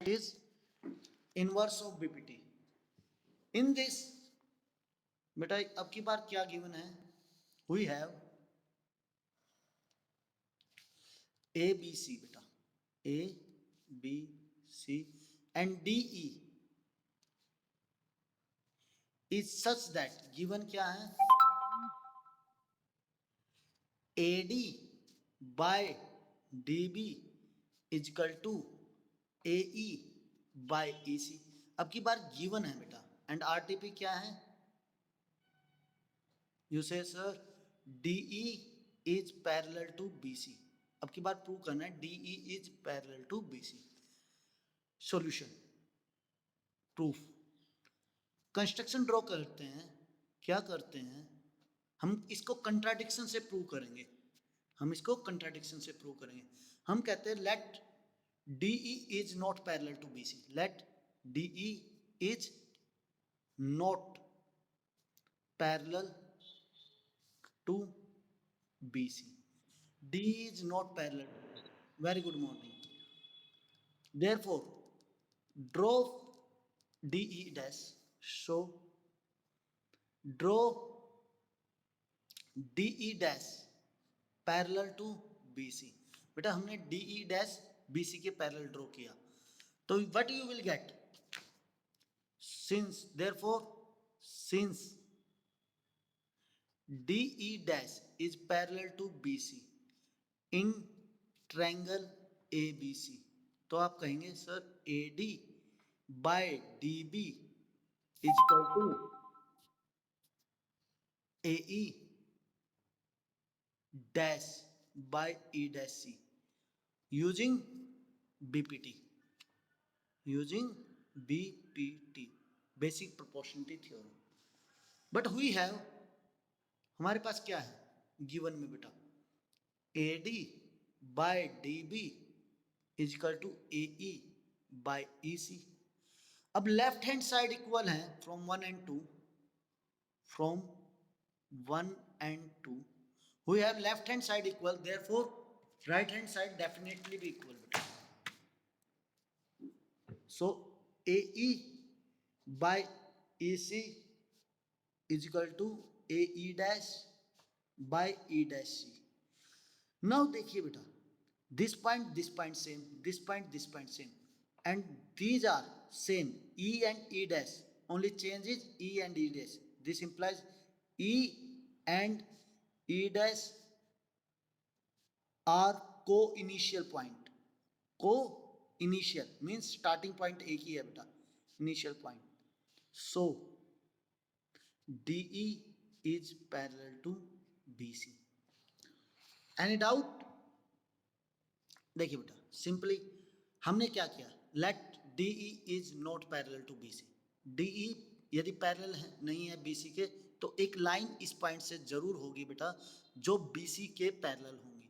is inverse of BPT. In this, बेटा अब की बार क्या गिवन है? We have ABC बेटा, ABC and DE is such that given क्या है? AD by DB is equal to AE by EC. अब की बार गिवन है बेटा, एंड RTP क्या है? यू से sir DE is parallel to BC. अब की बार प्रूव करना है DE is parallel to BC. Solution proof construction draw करते हैं. क्या करते हैं हम? इसको कंट्राडिक्शन से प्रूव करेंगे. हम कहते हैं late DE is not parallel to BC. Let DE is not parallel to BC. DE is not parallel. Very good morning. Therefore, draw DE dash. So, draw DE dash parallel to BC. बेटा हमने DE dash BC के parallel draw किया, तो what you will get? Since DE dash is parallel to BC in triangle ABC, तो आप कहेंगे sir AD by DB is equal to AE dash by E dash C using BPT, basic proportionality theorem. But we have, हमारे पास क्या है given में बेटा? AD by DB is equal to AE by EC. अब left hand side equal है from 1 and 2. We have left hand side equal, therefore right hand side definitely be equal. So AE by EC is equal to AE dash by E dash C. Now देखिए बेटा, this point same, this point same, and these are same, E and E dash, only change is E and E dash. This implies E and E dash are co-initial point. Co-initial means starting point एक ही है बेटा, initial point. So DE is parallel to BC. Any doubt? देखिए बेटा, simply हमने क्या किया? Let DE is not parallel to BC. DE यदि parallel है नहीं है BC के, तो एक लाइन इस पॉइंट से जरूर होगी बेटा जो BC के पैरेलल होंगी.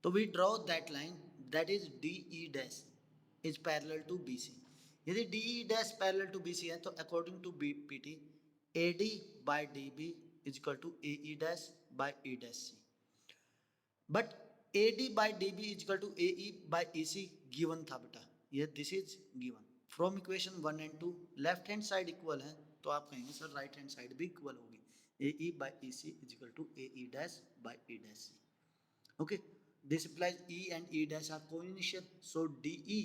तो we draw that line, that is DE dash is parallel to BC. यदि DE dash parallel to BC है तो according to BPT AD by DB is equal to AE dash by E dash C. But AD by DB is equal to AE by EC given था बेटा, ये this is given from equation 1 and 2. Left hand side equal है तो आप कहेंगे sir right hand side भी equal होगी. AE by EC is equal to AE dash by E dash C. Okay, this implies E and E dash are co-initial. So DE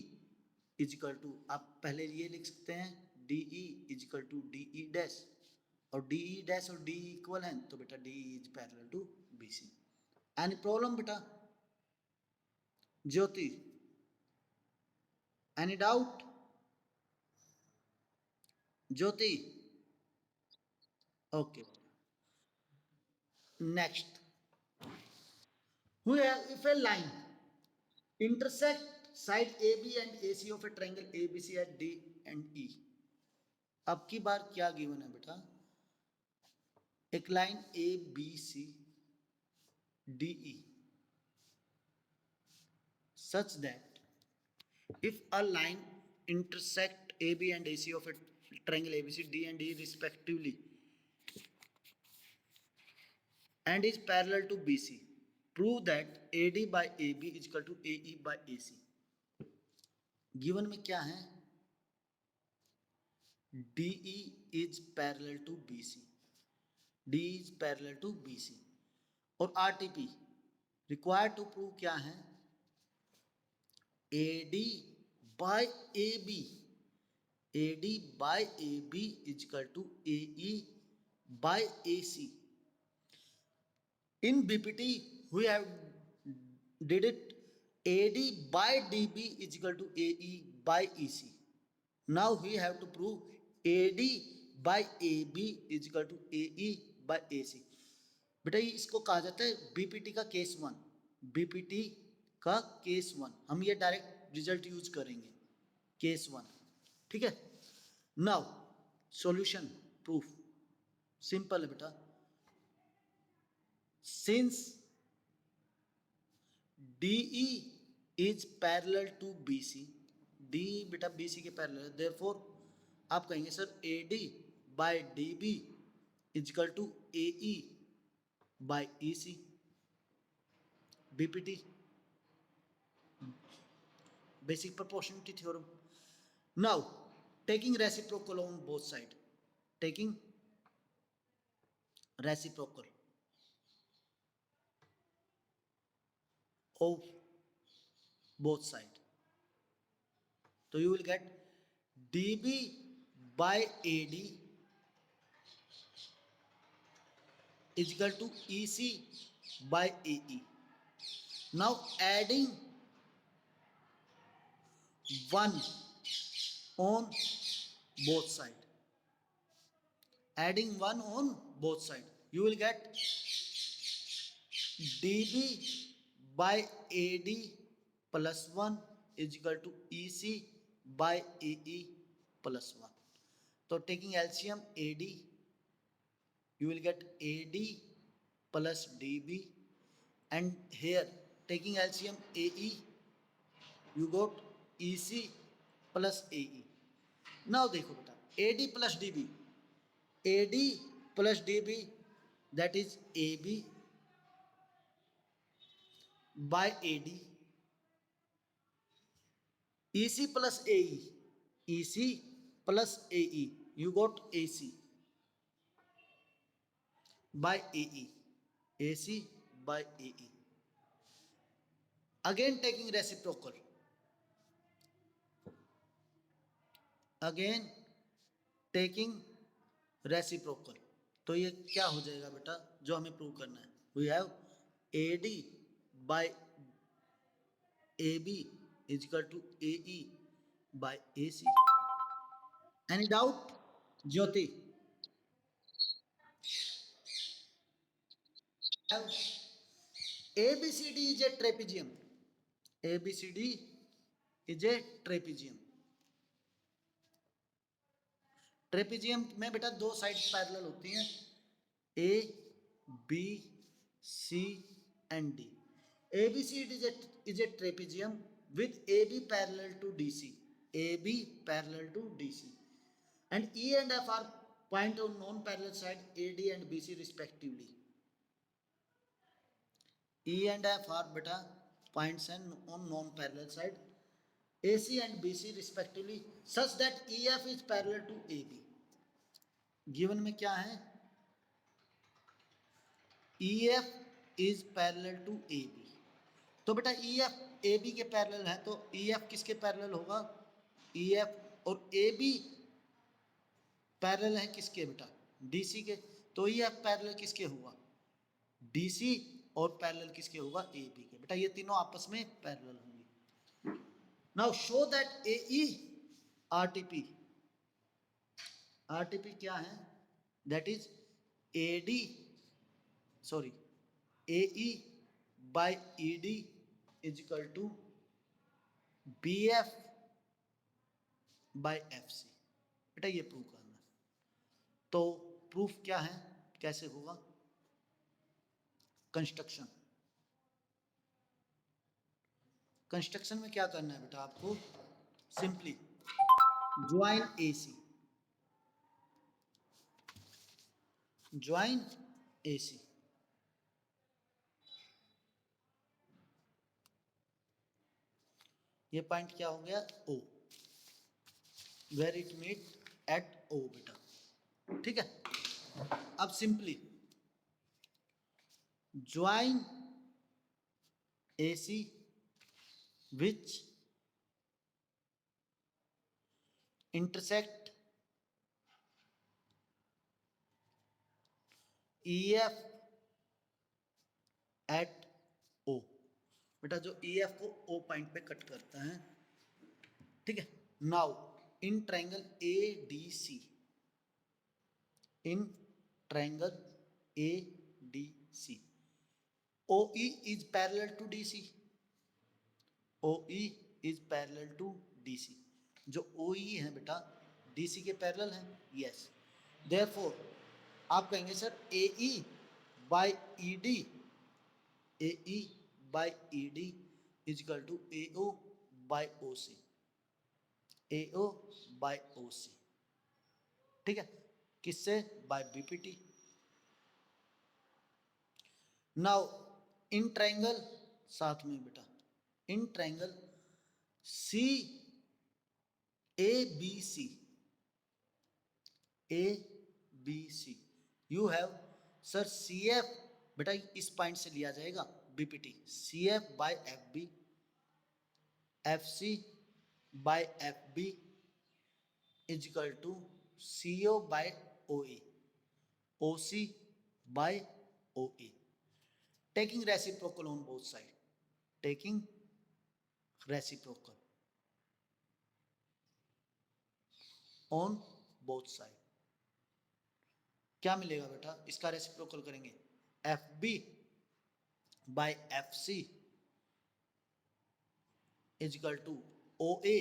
is equal to, आप पहले ये लिख सकते हैं DE is equal to DE dash, और DE dash और DE equal हैं तो बेटा DE is parallel to BC. Any problem बेटा? ज्योति, any doubt? Jyoti, okay. Next, if a line intersect side AB and AC of a triangle ABC at D and E. अब की बार क्या given है बेटा? एक line ABC DE such that if a line intersect AB and AC of a triangle ABC D and E respectively and is parallel to BC, prove that AD by AB is equal to AE by AC. Given में क्या है? DE is parallel to BC, D is parallel to BC। और RTP required to prove क्या है, AD by AB, AD by AB is equal to AE by AC। In BPT we have did it, AD by DB is equal to AE by EC। Now we have to prove AD by AB is equal to AE by AC। बेटा ये इसको कहा जाता है BPT का case one, BPT का case one. हम ये डायरेक्ट रिजल्ट यूज करेंगे, केस वन, ठीक है। नाउ सॉल्यूशन प्रूफ सिंपल है बेटा। Since DE is parallel to BC, D बेटा BC के पैरेलल है, देयरफॉर आप कहेंगे sir AD by DB is equal to AE by EC, BPT basic proportionality theorem। Now taking reciprocal on both side, taking reciprocal of both side, so you will get DB by AD is equal to EC by AE। Now adding 1 on both side, adding 1 on both side, you will get DB by AD plus 1 is equal to EC by AE plus 1। So taking LCM AD, you will get AD plus DB, and here taking LCM AE, you got EC plus AE। now देखो बेटा AD plus DB, AD plus DB that is AB by AD, EC plus AE, EC plus AE, you got AC by AE, AC by AE। again taking reciprocal, again taking reciprocal, तो ये क्या हो जाएगा बेटा जो हमें prove करना है, we have AD by AB is equal to AE by AC। any doubt Jyoti? ABCD is a trapezium, ABCD is a trapezium। Trapezium में बेटा दो साइड पैरेलल होती हैं, ABC and D। ABCD is a trapezium with AB parallel to DC, AB parallel to DC, and E and F are point on non-parallel side AD and BC respectively। E and F are beta points and on non-parallel side AC and BC respectively, such that EF is parallel to AB। Given में क्या है, EF is parallel to AB। तो बेटा EF AB के parallel है, तो EF किसके parallel होगा, EF और AB पैरेलल है किसके बेटा, DC के, तो EF पैरेलल किसके हुआ, DC, और पैरेलल किसके होगा, AB के। बेटा ये तीनों आपस में पैरेलल होंगे। Now show that AE RTP, RTP क्या है, that is AD sorry AE by ED is equal to BF by FC। बेटा ये प्रूव करना है, तो प्रूफ क्या है, कैसे होगा, कंस्ट्रक्शन, कंस्ट्रक्शन में क्या करना है बेटा आपको, simply join AC, join AC। ये पॉइंट क्या हो गया O, where it meet at O बेटा, ठीक है। अब simply join AC which intersect EF at O, बेटा जो EF को O पॉइंट पे कट करता है, ठीक है। Now in triangle ADC, in triangle ADC OE is parallel to DC, OE is parallel to DC, जो OE है बेटा DC के पैरेलल है, यस। देयरफॉर आप कहेंगे sir AE by ED, AE by ED is equal to AO by OC, AO by OC, ठीक है। किससे? By BPT। Now in triangle, साथ में बेटा in triangle CABC, ABC you have sir CF, बेटा इस पॉइंट से लिया जाएगा BPT, CF by FB, FC by FB is equal to CO by OA, OC by OA, taking reciprocal on both sides, taking reciprocal on both side, क्या मिलेगा बेटा? इसका reciprocal करेंगे FB by FC is equal to OA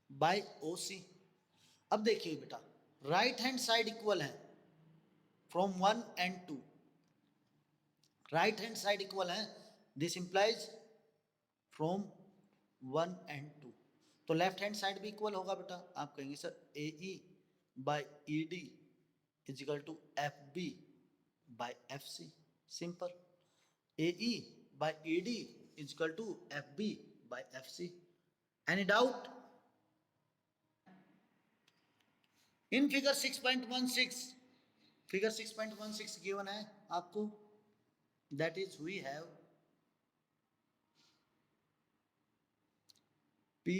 by OC। अब देखिए बेटा right hand side equal है from 1 and 2, right hand side equal है, दिस इंप्लाइज फ्रॉम 1 and 2, तो लेफ्ट हैंड साइड भी इक्वल होगा बेटा। आप कहेंगे sir AE by ED is equal to FB by FC, simple. AE by ED is equal to FB by FC। Any doubt? In figure 6.16, figure 6.16 given है आपको, that is we have P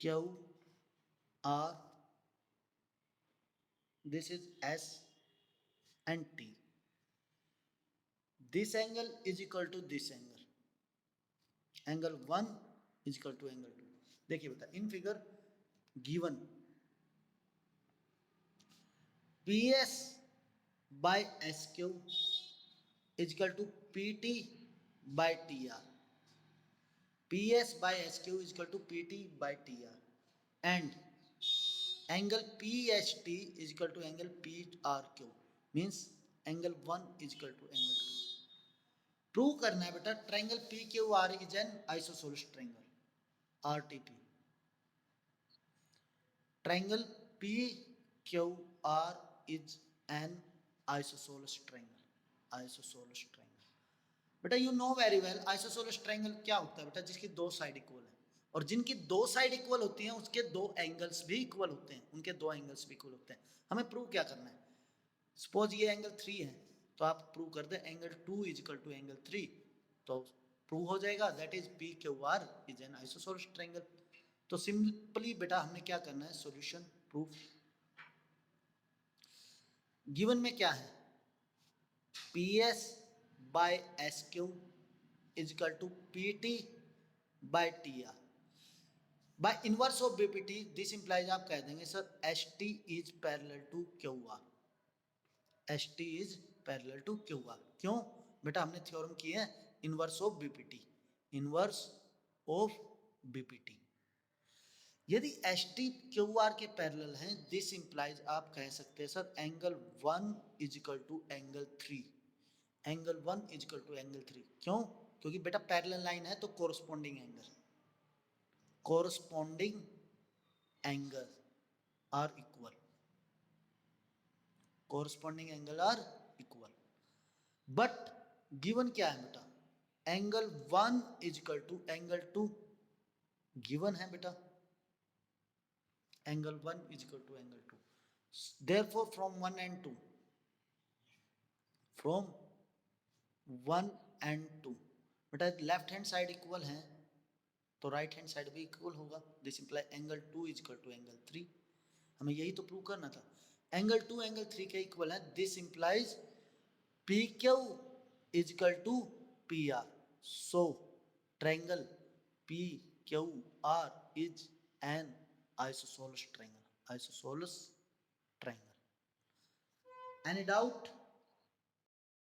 Q R, this is S and T, this angle is equal to this angle, angle 1 is equal to angle 2। देखिए बेटा in figure given PS by SQ is equal to PT by TR, PS by SQ is equal to PT by TR, and angle PHT is equal to angle PRQ, means angle 1 is equal to angle 2। Prove करना है बेटा triangle PQR is an isosceles triangle, RTP, triangle PQR is an isosceles triangle, isosceles triangle। बेटा you know very well isosceles triangle क्या होता है बेटा? जिसकी दो साइड इक्वल है, और जिनकी दो साइड इक्वल होती हैं उसके दो एंगल्स भी इक्वल होते हैं, उनके दो एंगल्स भी इक्वल होते हैं। हमें प्रूव क्या करना है? सपोज ये एंगल 3 है, तो आप प्रूव कर दे angle 2 is equal to angle 3, तो प्रूव हो जाएगा, that is PQR is an isosceles triangle. तो सिंपली बेटा हमने क्या करना है? Solution proof. गिवन में क्या है? PS by SQ is equal to PT by TR, by inverse of BPT, this implies आप कह देंगे sir ST is parallel to QR, ST is parallel to QR। क्यों बेटा? हमने थ्योरम की है inverse of BPT, inverse of BPT। यदि ST QR के पैरेलल हैं, दिस इंप्लाइज आप कह सकते हैं sir angle 1 is equal to angle 3, angle 1 is equal to angle 3। क्यों? क्योंकि बेटा पैरेलल लाइन है तो corresponding angle, corresponding angle are equal, corresponding angle are equal. But given क्या है बेटा? Angle 1 is equal to angle 2 given है बेटा, angle 1 is equal to angle 2. Therefore from 1 and 2, from 1 and 2, बेटा लेफ्ट हैंड साइड इक्वल है तो right hand side भी equal होगा. This implies angle 2 is equal to angle 3. हमें यही तो प्रूव करना था. एंगल 2 एंगल 3 के इक्वल है. This implies P Q is equal to P R. So triangle P Q R is an isosceles triangle. Isosceles triangle. Any doubt?